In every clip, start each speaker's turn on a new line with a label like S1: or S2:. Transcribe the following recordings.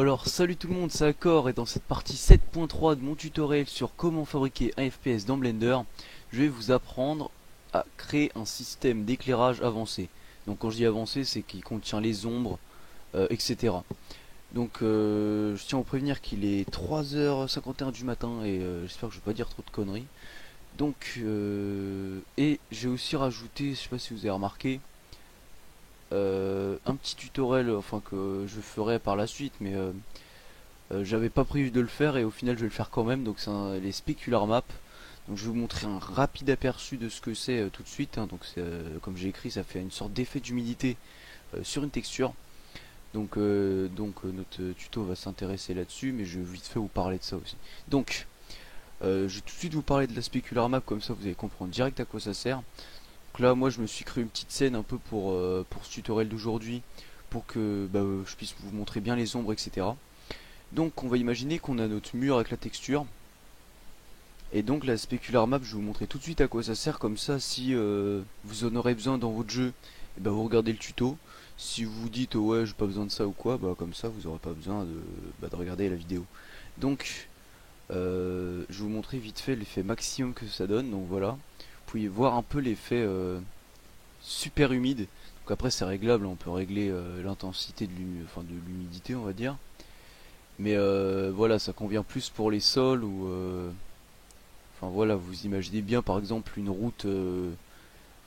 S1: Alors salut tout le monde, c'est Accor et dans cette partie 7.3 de mon tutoriel sur comment fabriquer un FPS dans Blender, je vais vous apprendre à créer un système d'éclairage avancé. Donc quand je dis avancé, c'est qu'il contient les ombres, etc. Donc je tiens à vous prévenir qu'il est 3h51 du matin et j'espère que je vais pas dire trop de conneries. Donc et j'ai aussi rajouté, je sais pas si vous avez remarqué, un petit tutoriel enfin que je ferai par la suite, mais j'avais pas prévu de le faire et au final je vais le faire quand même. Donc c'est les specular maps. Donc je vais vous montrer un rapide aperçu de ce que c'est tout de suite, hein. Donc comme j'ai écrit, ça fait une sorte d'effet d'humidité sur une texture. Donc notre tuto va s'intéresser là-dessus, mais je vais vite fait vous parler de ça aussi. Donc je vais tout de suite vous parler de la specular map, comme ça vous allez comprendre direct à quoi ça sert. Donc là moi je me suis créé une petite scène un peu pour ce tutoriel d'aujourd'hui, pour que je puisse vous montrer bien les ombres, etc. Donc on va imaginer qu'on a notre mur avec la texture. Et donc la specular map, je vais vous montrer tout de suite à quoi ça sert. Comme ça, si vous en aurez besoin dans votre jeu, et vous regardez le tuto. Si vous vous dites ouais j'ai pas besoin de ça ou quoi, comme ça vous aurez pas besoin de regarder la vidéo. Donc je vais vous montrer vite fait l'effet maximum que ça donne. Donc voilà, vous pouvez voir un peu l'effet super humide. Donc après c'est réglable, on peut régler l'intensité de l'humidité, on va dire. Mais voilà, ça convient plus pour les sols ou enfin voilà, vous imaginez bien par exemple une route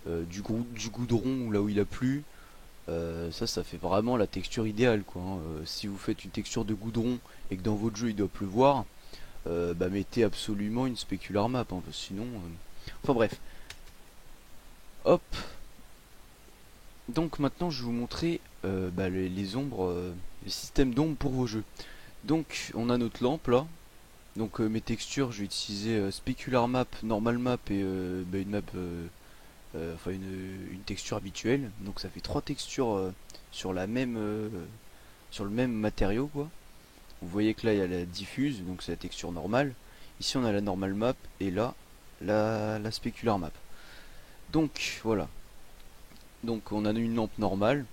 S1: du goudron là où il a plu. Ça fait vraiment la texture idéale quoi, hein. Si vous faites une texture de goudron et que dans votre jeu il doit pleuvoir, mettez absolument une specular map, hein, parce que sinon enfin bref. Hop. Donc maintenant je vais vous montrer les ombres, les systèmes d'ombres pour vos jeux. Donc on a notre lampe là. Donc mes textures, je vais utiliser specular map, normal map et une map, une texture habituelle. Donc ça fait trois textures sur sur le même matériau quoi. Vous voyez que là il y a la diffuse, donc c'est la texture normale. Ici on a la normal map et là la specular map. Donc voilà. Donc on a une lampe normale.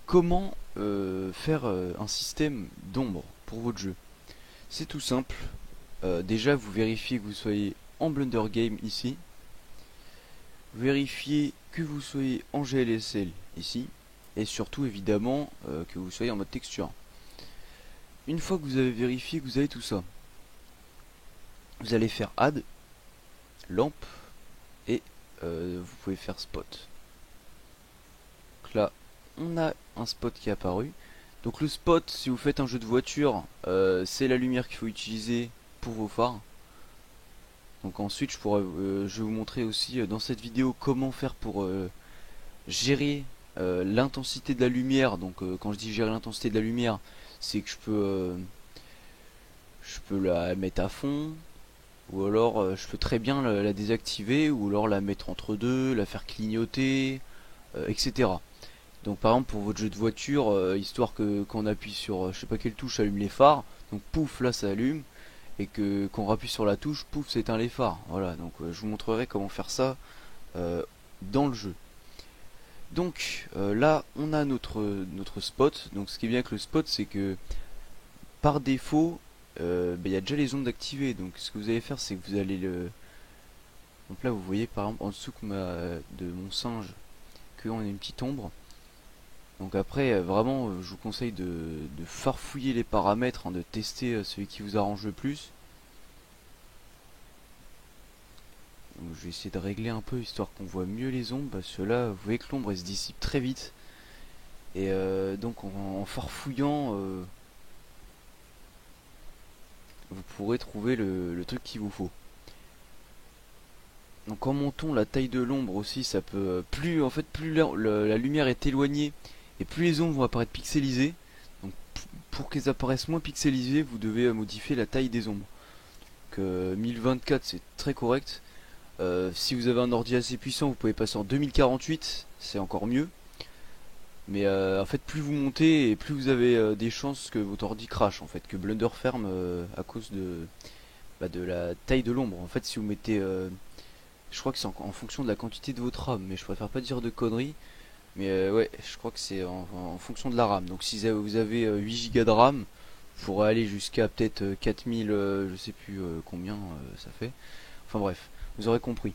S1: Comment faire un système d'ombre pour votre jeu? C'est tout simple. Déjà vous vérifiez que vous soyez en Blender Game ici. Vérifiez que vous soyez en GLSL ici. Et surtout évidemment que vous soyez en mode texture. Une fois que vous avez vérifié que vous avez tout ça, vous allez faire Add, Lampe et vous pouvez faire Spot. Donc là on a un spot qui est apparu. Donc le spot, si vous faites un jeu de voiture, c'est la lumière qu'il faut utiliser pour vos phares. Donc ensuite je vais vous montrer aussi dans cette vidéo comment faire pour gérer l'intensité de la lumière. Donc quand je dis gérer l'intensité de la lumière, c'est que je peux la mettre à fond, ou alors je peux très bien la désactiver, ou alors la mettre entre deux, la faire clignoter, etc. Donc par exemple pour votre jeu de voiture, histoire que qu'on appuie sur je sais pas quelle touche allume les phares, donc pouf là ça allume, et que qu'on rappuie sur la touche, pouf ça éteint les phares. Voilà, donc je vous montrerai comment faire ça dans le jeu. Donc là on a notre spot. Donc ce qui est bien avec le spot, c'est que par défaut il y a déjà les ondes activées. Donc ce que vous allez faire, c'est que vous allez le... Donc là vous voyez par exemple en dessous de mon singe qu'on a une petite ombre. Donc après vraiment je vous conseille de farfouiller les paramètres, hein, de tester celui qui vous arrange le plus. Donc je vais essayer de régler un peu histoire qu'on voit mieux les ombres, parce que là vous voyez que l'ombre elle se dissipe très vite. Et donc en farfouillant vous pourrez trouver le truc qu'il vous faut. Donc en montant la taille de l'ombre aussi, ça peut plus en fait plus la lumière est éloignée et plus les ombres vont apparaître pixelisées. Donc pour qu'elles apparaissent moins pixelisées, vous devez modifier la taille des ombres. Donc 1024 c'est très correct. Si vous avez un ordi assez puissant, vous pouvez passer en 2048, c'est encore mieux. Mais en fait plus vous montez et plus vous avez des chances que votre ordi crache, en fait, que Blender ferme à cause de la taille de l'ombre. En fait si vous mettez je crois que c'est en fonction de la quantité de votre RAM, mais je préfère pas dire de conneries. Mais ouais, je crois que c'est en fonction de la RAM. Donc si vous avez 8 Go de RAM, pourrait aller jusqu'à peut-être 4000, je sais plus combien ça fait. Enfin bref, vous aurez compris.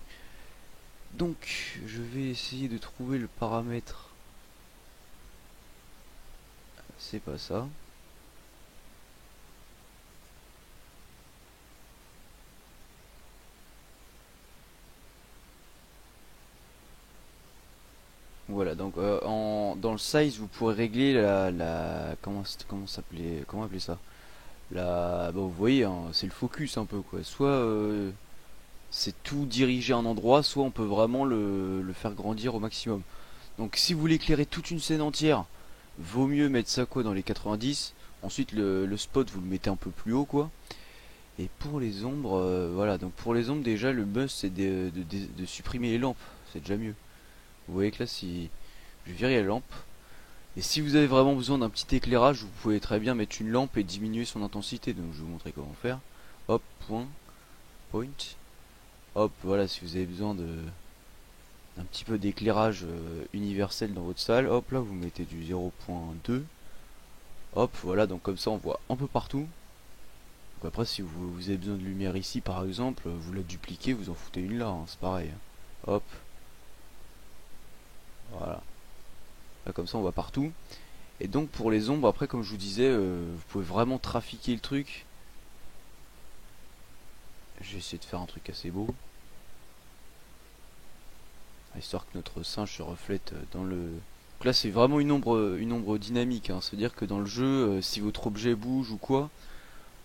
S1: Donc, je vais essayer de trouver le paramètre. C'est pas ça. Voilà, donc dans le size, vous pourrez régler comment appeler ça? Bah, vous voyez, hein, c'est le focus un peu quoi. Soit c'est tout dirigé à un endroit, soit on peut vraiment le faire grandir au maximum. Donc si vous voulez éclairer toute une scène entière, vaut mieux mettre ça quoi dans les 90. Ensuite le spot vous le mettez un peu plus haut quoi. Et pour les ombres, voilà, donc pour les ombres déjà le must c'est de supprimer les lampes, c'est déjà mieux. Vous voyez que là si je virer la lampe, et si vous avez vraiment besoin d'un petit éclairage, vous pouvez très bien mettre une lampe et diminuer son intensité. Donc je vais vous montrer comment faire. Hop, point. Hop, voilà, si vous avez besoin d'un petit peu d'éclairage universel dans votre salle, hop là vous mettez du 0.2. Hop, voilà, donc comme ça on voit un peu partout. Donc après si vous avez besoin de lumière ici par exemple, vous la dupliquez, vous en foutez une là, hein, c'est pareil. Hop, voilà. Là comme ça on voit partout. Et donc pour les ombres, après comme je vous disais, vous pouvez vraiment trafiquer le truc. Je vais essayer de faire un truc assez beau, histoire que notre singe se reflète dans le... Donc là c'est vraiment une ombre dynamique, hein. C'est-à-dire que dans le jeu, si votre objet bouge ou quoi,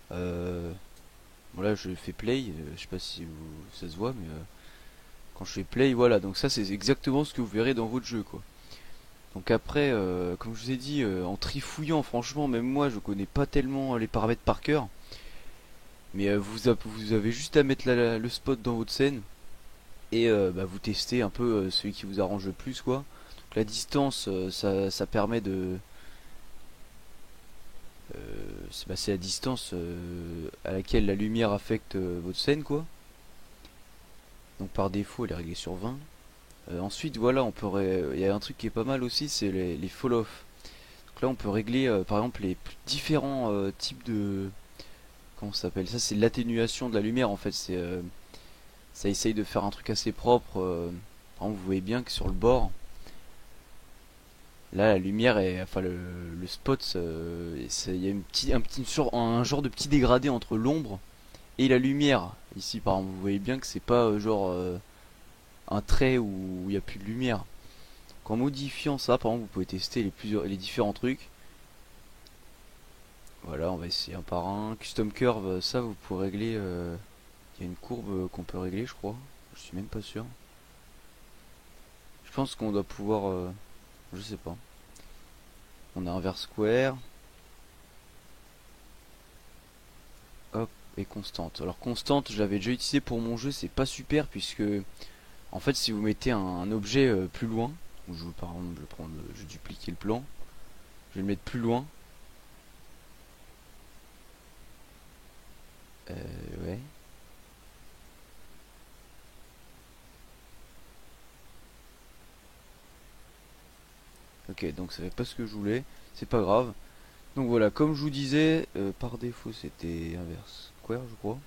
S1: voilà je fais play, je sais pas si ça se voit, mais quand je fais play, voilà, donc ça c'est exactement ce que vous verrez dans votre jeu quoi. Donc après, comme je vous ai dit, en trifouillant, franchement, même moi je connais pas tellement les paramètres par cœur. Mais vous avez juste à mettre le spot dans votre scène et bah, vous testez un peu celui qui vous arrange le plus quoi. Donc la distance, ça permet de... c'est la distance à laquelle la lumière affecte votre scène quoi. Donc par défaut elle est réglée sur 20. Ensuite voilà, il y a un truc qui est pas mal aussi, c'est les fall-off. Donc là on peut régler par exemple les différents types de... Comment ça s'appelle? Ça c'est l'atténuation de la lumière en fait, ça essaye de faire un truc assez propre. Par exemple, vous voyez bien que sur le bord, là, la lumière est, enfin le spot, il y a un genre de petit dégradé entre l'ombre et la lumière. Ici, par exemple, vous voyez bien que c'est pas genre un trait où il n'y a plus de lumière. En modifiant ça, par exemple, vous pouvez tester les différents trucs. Voilà, on va essayer un par un. Custom curve, ça vous pouvez régler. Il y a une courbe qu'on peut régler, je crois. Je suis même pas sûr. Je pense qu'on doit pouvoir. Je sais pas. On a un vers square. Hop, et constante. Alors constante, je l'avais déjà utilisé pour mon jeu, c'est pas super puisque en fait si vous mettez un objet plus loin, par exemple je vais dupliquer le plan, je vais le mettre plus loin. Ouais. Ok, donc ça fait pas ce que je voulais, c'est pas grave. Donc voilà, comme je vous disais, par défaut c'était inverse square je crois.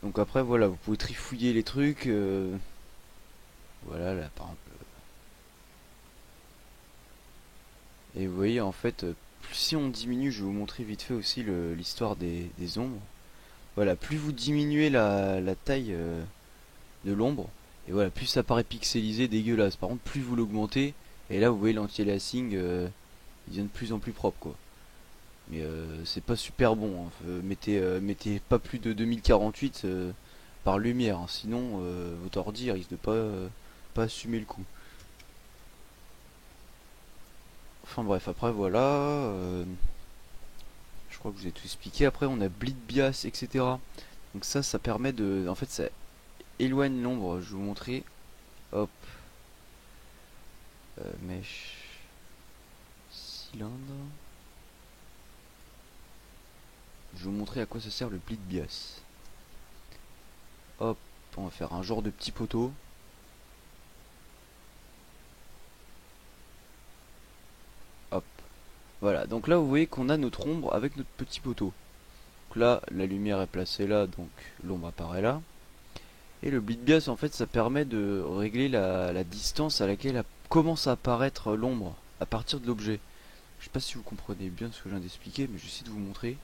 S1: Donc après voilà, vous pouvez trifouiller les trucs. Voilà, là par exemple. Et vous voyez en fait, si on diminue, je vais vous montrer vite fait aussi l'histoire des ombres. Voilà, plus vous diminuez la taille de l'ombre, et voilà, plus ça paraît pixelisé, dégueulasse. Par contre, plus vous l'augmentez, et là vous voyez l'anti-aliasing, il devient de plus en plus propre quoi. Mais c'est pas super bon, hein. Mettez pas plus de 2048 par lumière, hein. Sinon votre ordi risque de pas assumer le coup. Enfin bref, après voilà, je crois que je vous ai tout expliqué. Après on a bleed bias, etc. Donc ça permet de, en fait ça éloigne l'ombre. Je vais vous montrer. Hop, mèche, cylindre. Je vais vous montrer à quoi ça sert le bleed bias. Hop, on va faire un genre de petit poteau. Hop, Voilà, donc là vous voyez qu'on a notre ombre avec notre petit poteau. Donc là, la lumière est placée là, donc l'ombre apparaît là. Et le bleed bias, en fait, ça permet de régler la distance à laquelle commence à apparaître l'ombre à partir de l'objet. Je sais pas si vous comprenez bien ce que je viens d'expliquer, mais j'essaie de vous montrer.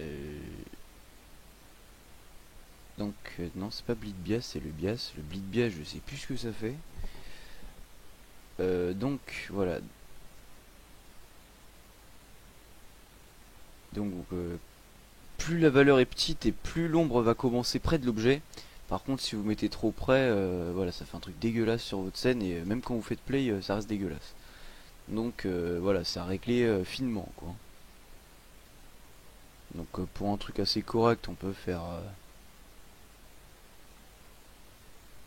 S1: Euh, Donc, non, c'est pas bleed bias, c'est le bias. Le bleed bias, je sais plus ce que ça fait. Donc, voilà. Donc, plus la valeur est petite et plus l'ombre va commencer près de l'objet. Par contre, si vous mettez trop près, voilà, ça fait un truc dégueulasse sur votre scène et même quand vous faites play, ça reste dégueulasse. Donc voilà, c'est à régler finement, quoi. Donc pour un truc assez correct, on peut faire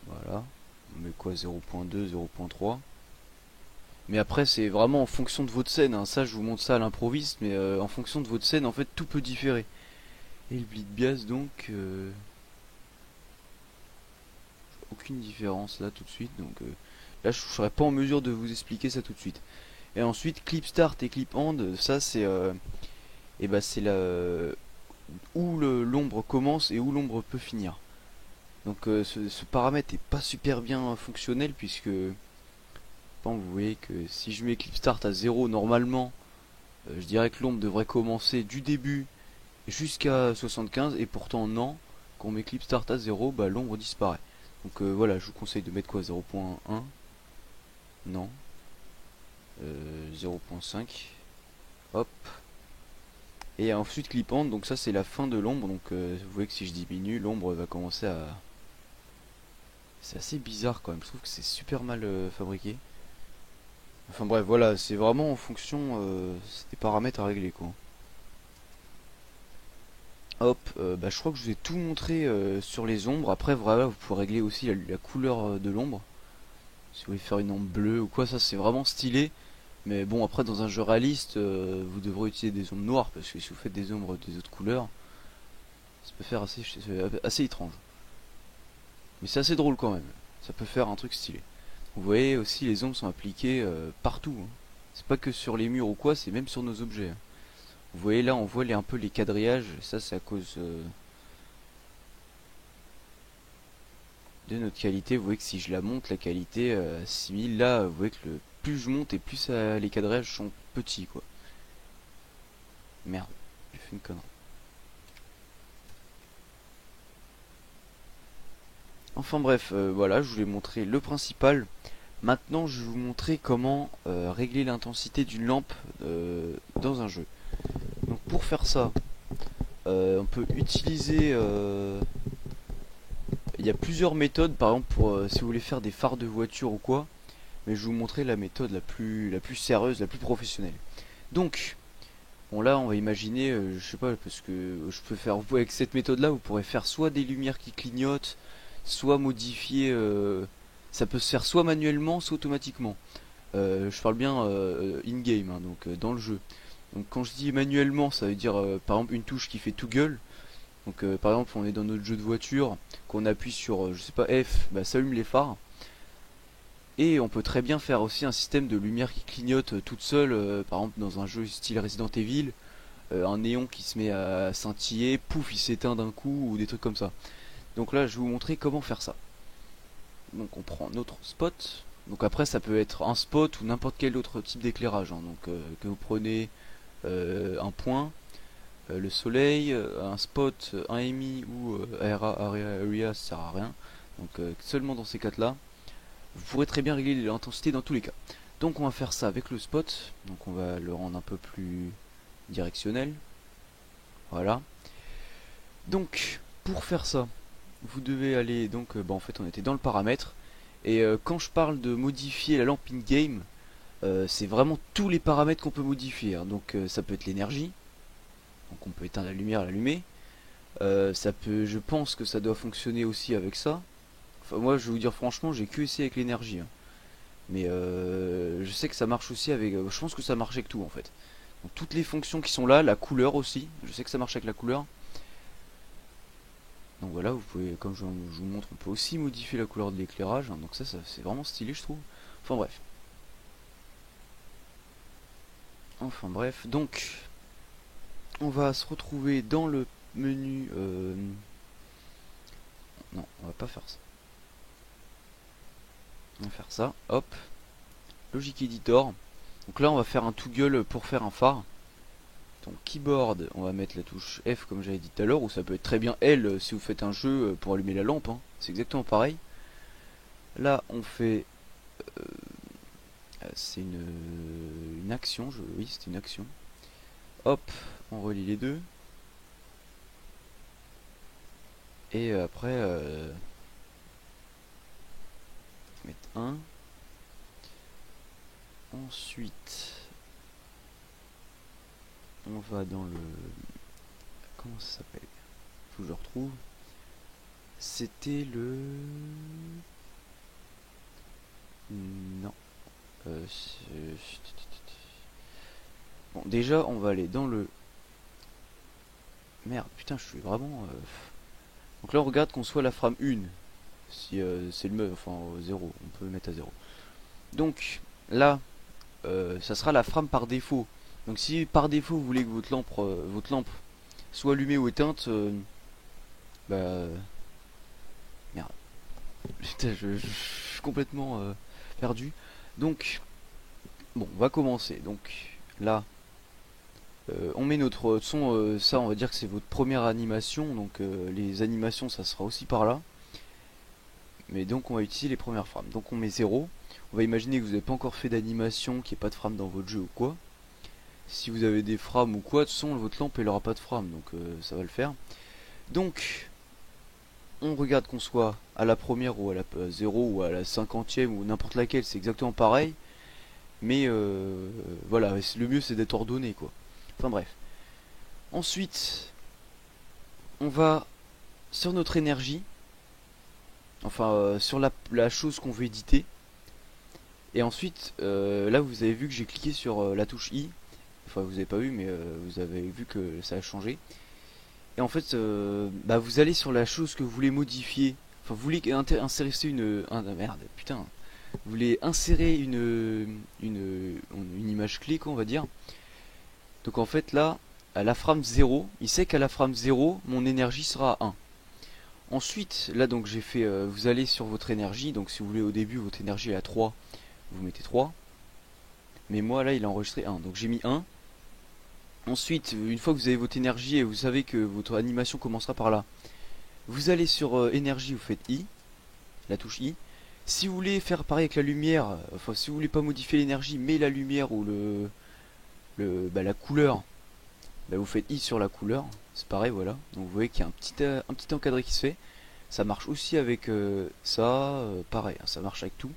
S1: voilà, on met quoi 0.2, 0.3. Mais après, c'est vraiment en fonction de votre scène, hein. Ça, je vous montre ça à l'improviste, mais en fonction de votre scène, en fait, tout peut différer. Et le bleed bias, donc, aucune différence là tout de suite. Donc là, je serais pas en mesure de vous expliquer ça tout de suite. Et ensuite, clip start et clip end, ça c'est et bah c'est là où l'ombre commence et où l'ombre peut finir. Donc ce paramètre est pas super bien fonctionnel puisque bon, vous voyez que si je mets clip start à 0 normalement, je dirais que l'ombre devrait commencer du début jusqu'à 75 et pourtant non, quand on met clip start à 0, bah l'ombre disparaît. Donc voilà, je vous conseille de mettre quoi 0.1, non, 0.5, hop. Et ensuite clipante, donc ça c'est la fin de l'ombre, donc vous voyez que si je diminue, l'ombre va commencer à... C'est assez bizarre quand même, je trouve que c'est super mal fabriqué. Enfin bref, voilà, c'est vraiment en fonction c'est des paramètres à régler quoi. Hop, bah, je crois que je vous ai tout montré sur les ombres. Après voilà, vous pouvez régler aussi la couleur de l'ombre. Si vous voulez faire une ombre bleue ou quoi, ça c'est vraiment stylé. Mais bon, après dans un jeu réaliste, vous devrez utiliser des ombres noires parce que si vous faites des ombres des autres couleurs, ça peut faire assez étrange. Mais c'est assez drôle quand même. Ça peut faire un truc stylé. Vous voyez aussi les ombres sont appliquées partout, hein. C'est pas que sur les murs ou quoi, c'est même sur nos objets, hein. Vous voyez là, on voit un peu les quadrillages. Ça c'est à cause de notre qualité. Vous voyez que si je la monte, la qualité à 6000, là, vous voyez que plus je monte et plus les quadrillages sont petits quoi. Merde, j'ai fait une connerie. Enfin bref, voilà, je vous ai montré le principal. Maintenant, je vais vous montrer comment régler l'intensité d'une lampe dans un jeu. Donc pour faire ça, on peut utiliser... il y a plusieurs méthodes, par exemple pour si vous voulez faire des phares de voiture ou quoi. Mais je vais vous montrer la méthode la plus sérieuse, la plus professionnelle. Donc, bon là on va imaginer, je sais pas, parce que je peux faire... Avec cette méthode là, vous pourrez faire soit des lumières qui clignotent, soit modifier... ça peut se faire soit manuellement, soit automatiquement. Je parle bien in-game, hein, donc dans le jeu. Donc quand je dis manuellement, ça veut dire par exemple une touche qui fait tout gueule. Donc par exemple on est dans notre jeu de voiture, qu'on appuie sur je sais pas F, bah, ça allume les phares. Et on peut très bien faire aussi un système de lumière qui clignote toute seule, par exemple dans un jeu style Resident Evil, un néon qui se met à scintiller, pouf il s'éteint d'un coup ou des trucs comme ça. Donc là je vais vous montrer comment faire ça. Donc on prend notre spot. Donc après ça peut être un spot ou n'importe quel autre type d'éclairage, hein. Donc que vous prenez un point, le soleil, un spot, un EMI ou area, ça sert à rien. Donc seulement dans ces cas là, vous pourrez très bien régler l'intensité dans tous les cas. Donc on va faire ça avec le spot. Donc on va le rendre un peu plus directionnel. Voilà. Donc pour faire ça, vous devez aller donc bah, en fait on était dans le paramètre. Et quand je parle de modifier la lampe in-game, c'est vraiment tous les paramètres qu'on peut modifier, hein. Donc ça peut être l'énergie, donc on peut éteindre la lumière, l'allumer. Ça peut, je pense que ça doit fonctionner aussi avec ça. Enfin moi je vais vous dire franchement, j'ai que essayé avec l'énergie, hein. Mais je sais que ça marche aussi avec, je pense que ça marche avec tout en fait. Donc toutes les fonctions qui sont là, la couleur aussi, je sais que ça marche avec la couleur. Donc voilà, vous pouvez, comme je vous montre, on peut aussi modifier la couleur de l'éclairage, hein. Donc ça c'est vraiment stylé je trouve. Enfin bref. Enfin bref, donc on va se retrouver dans le menu. Non, on va pas faire ça. On va faire ça. Hop. Logic Editor. Donc là, on va faire un toggle pour faire un phare. Donc keyboard, on va mettre la touche F comme j'avais dit tout à l'heure, ou ça peut être très bien L si vous faites un jeu pour allumer la lampe. Hein. C'est exactement pareil. Là, on fait. C'est une action. Oui, c'est une action. Hop, on relie les deux. Et après, mettre 1. Ensuite, on va dans le... Comment ça s'appelle? Faut que je retrouve. C'était le... Non. Bon, déjà, on va aller dans le... Merde, putain, je suis vraiment... Donc là, on regarde qu'on soit la frame 1. Si c'est le meuf, enfin 0, on peut le mettre à 0. Donc, là, ça sera la frame par défaut. Donc si par défaut vous voulez que votre lampe soit allumée ou éteinte, bah... Merde. Putain, je suis complètement perdu. Donc, bon, on va commencer. Donc, là, on met notre son, ça on va dire que c'est votre première animation. Donc les animations, ça sera aussi par là. Mais donc on va utiliser les premières frames. Donc on met 0. On va imaginer que vous n'avez pas encore fait d'animation, qu'il n'y ait pas de frame dans votre jeu ou quoi. Si vous avez des frames ou quoi, de toute façon votre lampe elle aura pas de frame, donc ça va le faire. Donc on regarde qu'on soit à la première ou à la 0 ou à la 50e ou n'importe laquelle, c'est exactement pareil. Mais voilà, le mieux c'est d'être ordonné quoi. Enfin bref. Ensuite, on va sur notre énergie, enfin sur la chose qu'on veut éditer. Et ensuite, là vous avez vu que j'ai cliqué sur la touche I. Enfin vous avez pas vu mais vous avez vu que ça a changé. Et en fait bah, vous allez sur la chose que vous voulez modifier. Enfin vous voulez insérer merde putain. Vous voulez insérer une image clé quoi on va dire. Donc en fait là, à la frame 0, il sait qu'à la frame 0, mon énergie sera à 1. Ensuite, là donc j'ai fait, vous allez sur votre énergie, donc si vous voulez au début votre énergie est à 3, vous mettez 3. Mais moi là il a enregistré 1, donc j'ai mis 1. Ensuite, une fois que vous avez votre énergie et vous savez que votre animation commencera par là, vous allez sur énergie, vous faites I, la touche I. Si vous voulez faire pareil avec la lumière, enfin si vous voulez pas modifier l'énergie mais la lumière ou la couleur, bah, vous faites I sur la couleur, c'est pareil voilà. Donc vous voyez qu'il y a un petit encadré qui se fait. Ça marche aussi avec ça, pareil, hein, ça marche avec tout.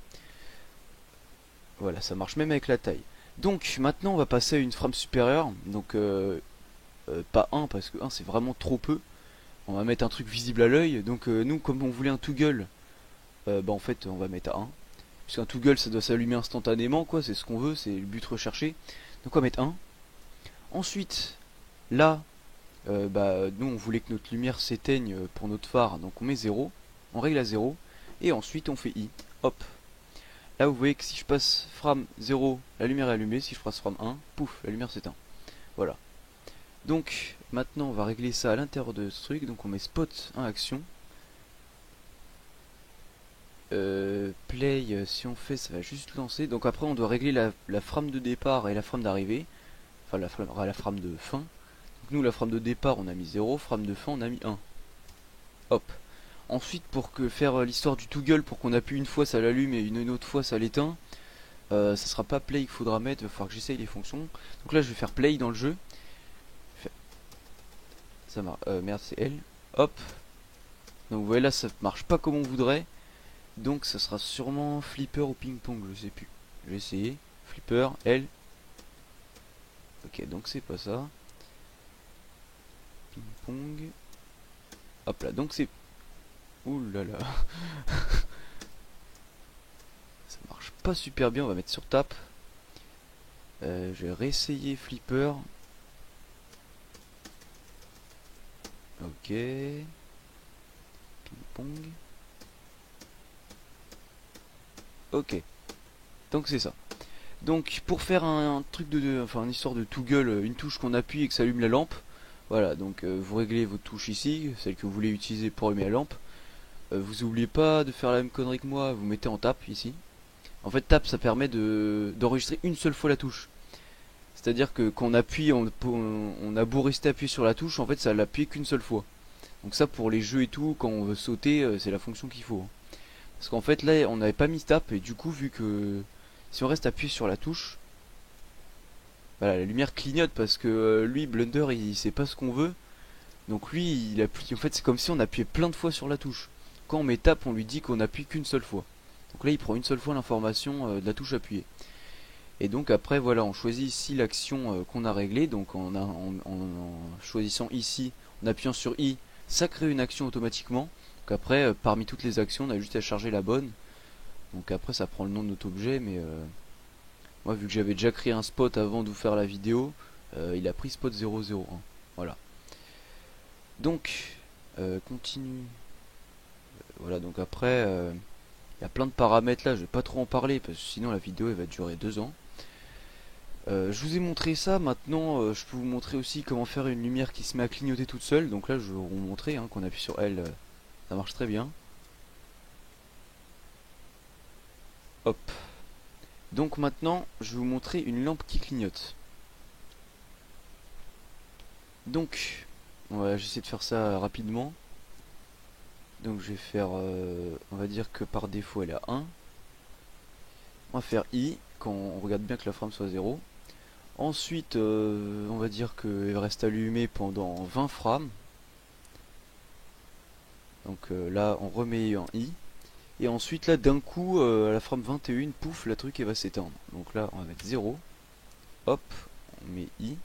S1: Voilà, ça marche même avec la taille. Donc maintenant on va passer à une frame supérieure. Donc pas 1 parce que 1 c'est vraiment trop peu. On va mettre un truc visible à l'œil. Donc nous comme on voulait un toggle, bah en fait on va mettre à 1. Puisqu'un toggle ça doit s'allumer instantanément quoi, c'est ce qu'on veut, c'est le but recherché. Donc on va mettre 1. Ensuite, là, bah nous on voulait que notre lumière s'éteigne pour notre phare, donc on met 0. On règle à 0. Et ensuite on fait I. Hop. Là vous voyez que si je passe frame 0, la lumière est allumée. Si je passe frame 1, pouf, la lumière s'éteint. Voilà. Donc maintenant on va régler ça à l'intérieur de ce truc. Donc on met spot 1 action. Play, si on fait ça va juste lancer. Donc après on doit régler la frame de départ et la frame d'arrivée. Enfin la frame de fin. Donc nous la frame de départ on a mis 0, frame de fin on a mis 1. Hop. Ensuite pour faire l'histoire du toggle, pour qu'on appuie une fois ça l'allume et une autre fois ça l'éteint, ça sera pas play qu'il faudra mettre, il va falloir que j'essaye les fonctions. Donc là je vais faire play dans le jeu. Ça marche. Merde c'est L. Hop. Donc vous voyez là ça marche pas comme on voudrait. Donc ça sera sûrement flipper ou ping pong, je sais plus. Je vais essayer. Flipper, L. Ok donc c'est pas ça. Ping pong. Hop là donc c'est... Ouh là là. Ça marche pas super bien, on va mettre sur tap. Je vais réessayer flipper. Ok. Ping pong. Ok. Donc c'est ça. Donc pour faire un truc enfin une histoire de tout gueule, une touche qu'on appuie et que ça allume la lampe. Voilà, donc vous réglez votre touche ici, celle que vous voulez utiliser pour allumer la lampe. Vous oubliez pas de faire la même connerie que moi, vous mettez en tape ici. En fait tape ça permet d'enregistrer une seule fois la touche. C'est-à-dire que quand on appuie, on a beau rester appuyé sur la touche, en fait ça l'appuie qu'une seule fois. Donc ça pour les jeux et tout, quand on veut sauter, c'est la fonction qu'il faut. Parce qu'en fait là on n'avait pas mis tape et du coup vu que si on reste appuyé sur la touche, voilà, la lumière clignote parce que lui Blunder il sait pas ce qu'on veut. Donc lui il appuie, en fait c'est comme si on appuyait plein de fois sur la touche. Quand on met tape on lui dit qu'on appuie qu'une seule fois. Donc là il prend une seule fois l'information de la touche appuyée. Et donc après voilà on choisit ici l'action qu'on a réglée. Donc en choisissant ici, en appuyant sur I, ça crée une action automatiquement. Donc après parmi toutes les actions on a juste à charger la bonne. Donc après ça prend le nom de notre objet mais moi vu que j'avais déjà créé un spot avant de vous faire la vidéo, il a pris spot 001. Voilà. Donc continue. Voilà donc après il y a plein de paramètres là, je vais pas trop en parler parce que sinon la vidéo elle va durer 2 ans. Je vous ai montré ça, maintenant je peux vous montrer aussi comment faire une lumière qui se met à clignoter toute seule. Donc là je vais vous montrer hein, qu'on appuie sur L, ça marche très bien. Hop. Donc maintenant je vais vous montrer une lampe qui clignote. Donc voilà, j'essaie de faire ça rapidement. Donc je vais faire, on va dire que par défaut elle est à 1. On va faire I, quand on regarde bien que la frame soit 0. Ensuite, on va dire qu'elle reste allumée pendant 20 frames. Donc là, on remet en I. Et ensuite, là, d'un coup, à la frame 21, pouf, la truc elle va s'éteindre. Donc là, on va mettre 0. Hop, on met I.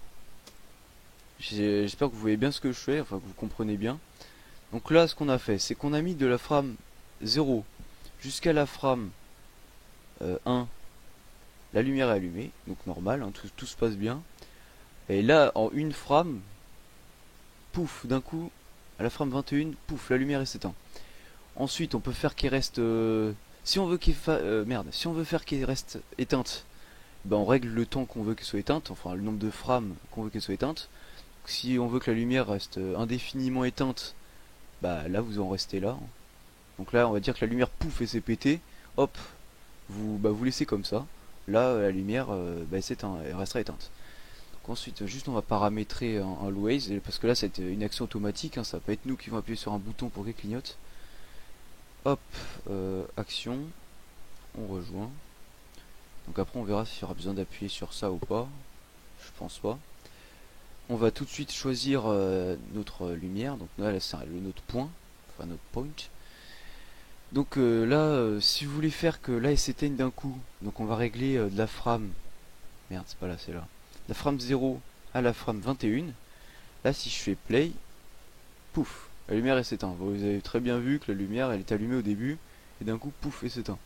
S1: J'espère que vous voyez bien ce que je fais, enfin que vous comprenez bien. Donc là, ce qu'on a fait, c'est qu'on a mis de la frame 0 jusqu'à la frame 1. La lumière est allumée, donc normal, hein, tout se passe bien. Et là, en une frame, pouf, d'un coup, à la frame 21, pouf, la lumière s'éteint. Ensuite, on peut faire qu'il reste... si on veut si on veut faire qu'il reste éteinte, ben on règle le temps qu'on veut qu'elle soit éteinte, enfin le nombre de frames qu'on veut qu'elle soit éteinte. Donc, si on veut que la lumière reste indéfiniment éteinte, bah là vous en restez là. Donc là, on va dire que la lumière pouf et s'est pété, hop, vous laissez comme ça. Là, la lumière, elle s'éteint, elle restera éteinte. Ensuite, juste on va paramétrer un always, parce que là c'est une action automatique, hein, ça va pas être nous qui vont appuyer sur un bouton pour qu'elle clignote. Hop, action, on rejoint. Donc après on verra s'il y aura besoin d'appuyer sur ça ou pas, je pense pas. On va tout de suite choisir notre lumière, donc là c'est notre point, enfin notre point. Donc là, si vous voulez faire que là elle s'éteigne d'un coup, donc on va régler de la frame, merde c'est pas là, c'est là. La frame 0 à la frame 21. Là si je fais play, pouf, la lumière elle s'éteint. Vous avez très bien vu que la lumière elle est allumée au début et d'un coup pouf elle s'éteint.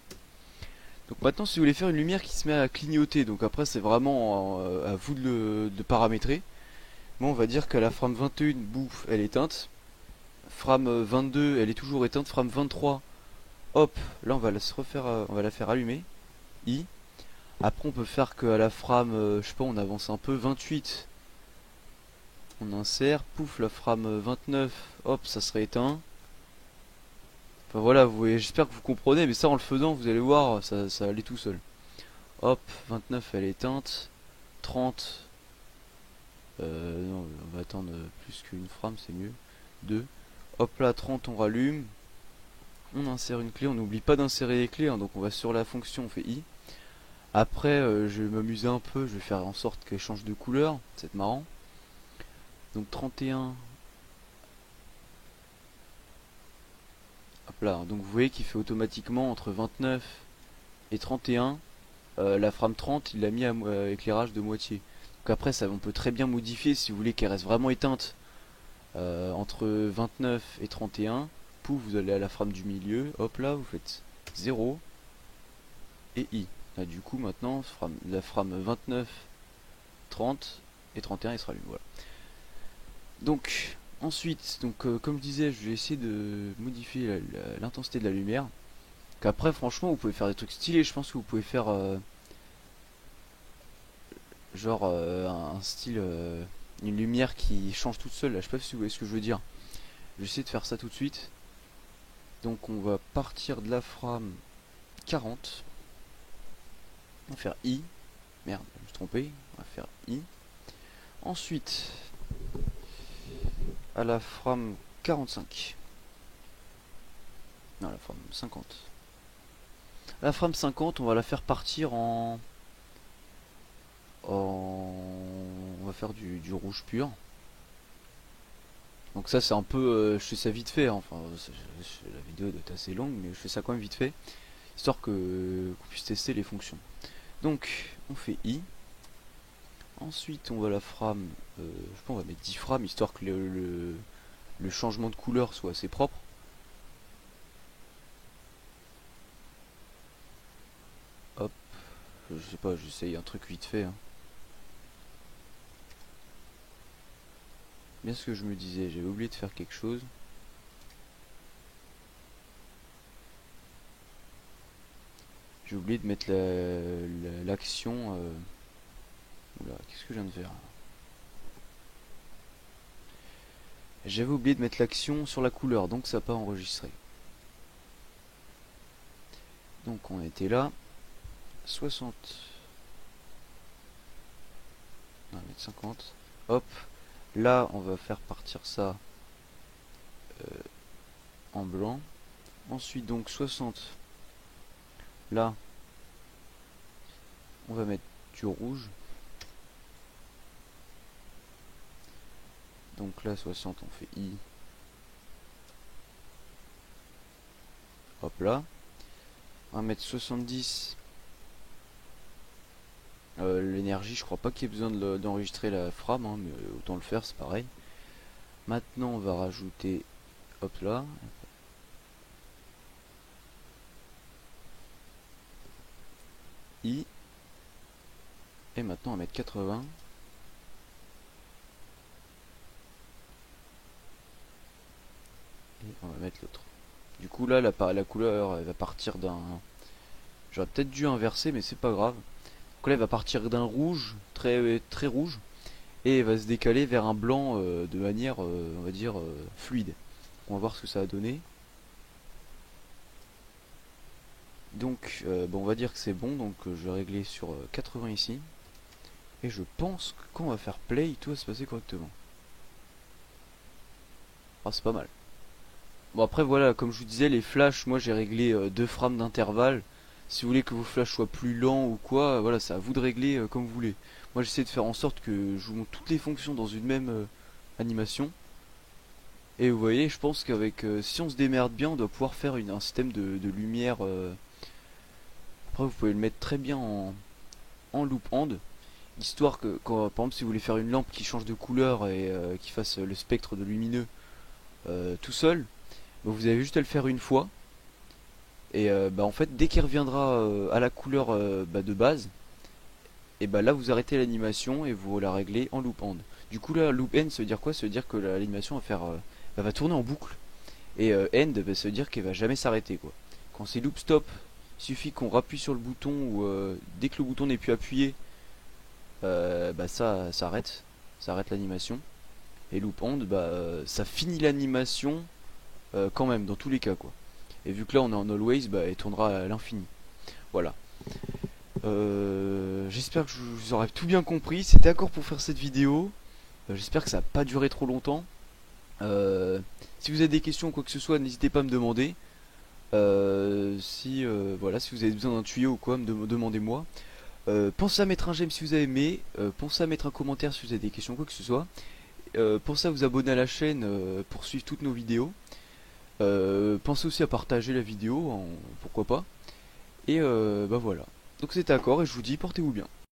S1: Donc maintenant si vous voulez faire une lumière qui se met à clignoter, donc après c'est vraiment à vous de le paramétrer. Moi on va dire qu'à la frame 21, bouf, elle est éteinte. Frame 22 elle est toujours éteinte. Frame 23, hop, là on va la faire allumer. I. Après on peut faire qu'à la frame, je sais pas, on avance un peu, 28, on insère, pouf, la frame 29, hop, ça serait éteint. Enfin voilà, j'espère que vous comprenez, mais ça en le faisant, vous allez voir, ça allait tout seul. Hop, 29 elle est éteinte, 30, non, on va attendre plus qu'une frame, c'est mieux, 2. Hop là, 30 on rallume, on insère une clé, on n'oublie pas d'insérer les clés, hein, donc on va sur la fonction, on fait I. Après, je vais m'amuser un peu, je vais faire en sorte qu'elle change de couleur, c'est marrant. Donc 31. Hop là, donc vous voyez qu'il fait automatiquement entre 29 et 31. La frame 30, il l'a mis à éclairage de moitié. Donc après, ça, on peut très bien modifier si vous voulez qu'elle reste vraiment éteinte entre 29 et 31. Pouf, vous allez à la frame du milieu. Hop là, vous faites 0 et I. Là, du coup, maintenant, la frame 29, 30 et 31, il sera allumé. Voilà. Donc, ensuite, comme je disais, je vais essayer de modifier l'intensité de la lumière. Qu'après, franchement, vous pouvez faire des trucs stylés. Je pense que vous pouvez faire genre un style, une lumière qui change toute seule là. Je sais pas si vous voyez ce que je veux dire. Je vais essayer de faire ça tout de suite. Donc on va partir de la frame 40. On va faire I. Merde, je me suis trompé. On va faire I. Ensuite, à la frame 45. Non, la frame 50. À la frame 50, on va la faire partir on va faire du rouge pur. Donc ça c'est un peu, je fais ça vite fait, hein. Enfin la vidéo doit être assez longue, mais je fais ça quand même vite fait, histoire que qu'on puisse tester les fonctions. Donc on fait I. Ensuite on va la frame, je pense on va mettre 10 frames, histoire que le changement de couleur soit assez propre. Hop, je sais pas, j'essaye un truc vite fait, hein. Bien ce que je me disais, j'avais oublié de faire quelque chose. J'ai oublié de mettre l'action. Oula, qu'est-ce que je viens de faire? J'avais oublié de mettre l'action sur la couleur, donc ça n'a pas enregistré. Donc on était là. 60. On va mettre 50. Hop. Là, on va faire partir ça en blanc. Ensuite, donc 60. Là, on va mettre du rouge. Donc là, 60, on fait I. Hop là. On va mettre 70. L'énergie, je crois pas qu'il y ait besoin d'enregistrer la frame, hein, mais autant le faire, c'est pareil. Maintenant, on va rajouter, hop là, I. Et maintenant, on va mettre 80. Et on va mettre l'autre. Du coup, là, la couleur, elle va partir d'un... J'aurais peut-être dû inverser, mais c'est pas grave. Donc là, elle va partir d'un rouge, très rouge, et elle va se décaler vers un blanc de manière, on va dire, fluide. On va voir ce que ça a donné. Donc, bon, on va dire que c'est bon, donc je vais régler sur 80 ici. Et je pense que quand on va faire play, tout va se passer correctement. Ah, c'est pas mal. Bon, après, voilà, comme je vous disais, les flashs, moi j'ai réglé 2 frames d'intervalle. Si vous voulez que vos flashs soient plus lents ou quoi, voilà, c'est à vous de régler comme vous voulez. Moi j'essaie de faire en sorte que je vous montre toutes les fonctions dans une même animation. Et vous voyez, je pense qu'avec si on se démerde bien, on doit pouvoir faire un système de lumière. Après, vous pouvez le mettre très bien en loop hand, histoire que, par exemple, si vous voulez faire une lampe qui change de couleur et qui fasse le spectre de lumineux tout seul, bah, vous avez juste à le faire une fois. Et bah, en fait, dès qu'il reviendra à la couleur bah, de base, et bah là vous arrêtez l'animation et vous la réglez en loop hand. Du coup là, loop end, ça veut dire quoi? Ça veut dire que l'animation va faire, va tourner en boucle. Et end, bah, ça veut dire qu'elle va jamais s'arrêter, quoi. Quand c'est loop stop, il suffit qu'on rappuie sur le bouton ou dès que le bouton n'est plus appuyé, bah ça s'arrête, ça arrête l'animation. Et loop end, bah ça finit l'animation quand même dans tous les cas, quoi. Et vu que là on est en always, bah elle tournera à l'infini. Voilà. J'espère que je vous aurai tout bien compris. C'était d'accord pour faire cette vidéo. J'espère que ça n'a pas duré trop longtemps. Si vous avez des questions ou quoi que ce soit, n'hésitez pas à me demander. Voilà, si vous avez besoin d'un tuyau ou quoi, demandez-moi. Pensez à mettre un j'aime si vous avez aimé. Pensez à mettre un commentaire si vous avez des questions ou quoi que ce soit. Pensez à vous abonner à la chaîne pour suivre toutes nos vidéos. Pensez aussi à partager la vidéo, pourquoi pas. Et bah voilà. Donc c'est d'accord et je vous dis portez-vous bien.